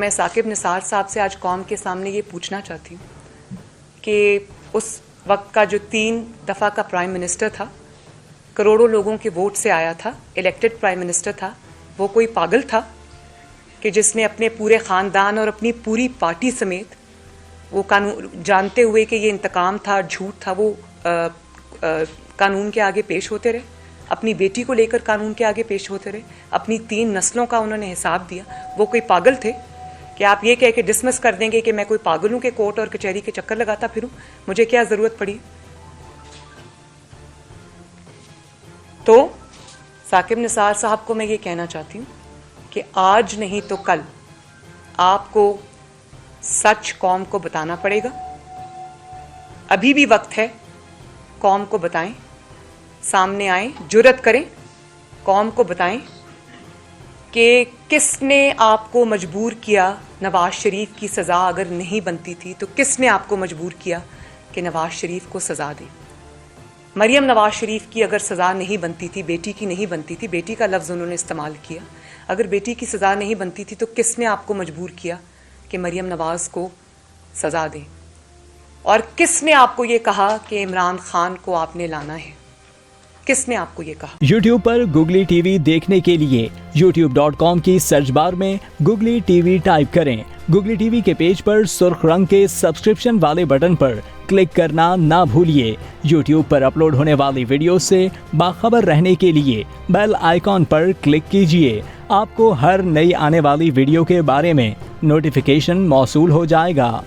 میں ثاقب نثار صاحب سے آج قوم کے سامنے یہ پوچھنا چاہتی ہوں کہ اس وقت کا جو 3 دفعہ کا پرائم منسٹر تھا، کروڑوں لوگوں کے ووٹ سے آیا تھا، الیکٹڈ پرائم منسٹر تھا، وہ کوئی پاگل تھا کہ جس نے اپنے پورے خاندان اور اپنی پوری پارٹی سمیت وہ قانون جانتے ہوئے کہ یہ انتقام تھا، جھوٹ تھا، وہ قانون کے آگے پیش ہوتے رہے، اپنی بیٹی کو لے کر قانون کے آگے پیش ہوتے رہے، اپنی 3 نسلوں کا انہوں نے حساب دیا. وہ کوئی پاگل تھے کہ آپ یہ کہہ کے ڈسمس کر دیں گے کہ میں کوئی پاگل ہوں کہ کورٹ اور کچہری کے چکر لگاتا پھروں، مجھے کیا ضرورت پڑی. تو ثاقب نثار صاحب کو میں یہ کہنا چاہتی ہوں کہ آج نہیں تو کل آپ کو سچ قوم کو بتانا پڑے گا. ابھی بھی وقت ہے، قوم کو بتائیں، سامنے آئیں، جرأت کریں، قوم کو بتائیں کہ کس نے آپ کو مجبور کیا. نواز شریف کی سزا اگر نہیں بنتی تھی تو کس نے آپ کو مجبور کیا کہ نواز شریف کو سزا دیں. مریم نواز شریف کی اگر سزا نہیں بنتی تھی، بیٹی کی نہیں بنتی تھی، بیٹی کا لفظ انہوں نے استعمال کیا، اگر بیٹی کی سزا نہیں بنتی تھی تو کس نے آپ کو مجبور کیا کہ مریم نواز کو سزا دیں؟ اور کس نے آپ کو یہ کہا کہ عمران خان کو آپ نے لانا ہے؟ کس نے آپ کو یہ کہا؟ یوٹیوب پر گوگلی ٹی وی دیکھنے کے لیے youtube.com کی سرچ بار میں گوگلی ٹی وی ٹائپ کریں. گوگلی ٹی وی کے پیج پر سرخ رنگ کے سبسکرپشن والے بٹن پر کلک کرنا نہ بھولیے. یوٹیوب پر اپلوڈ ہونے والی ویڈیو سے باخبر رہنے کے لیے بیل آئیکن پر کلک کیجیے. آپ کو ہر نئی آنے والی ویڈیو کے بارے میں نوٹیفیکیشن موصول ہو جائے گا.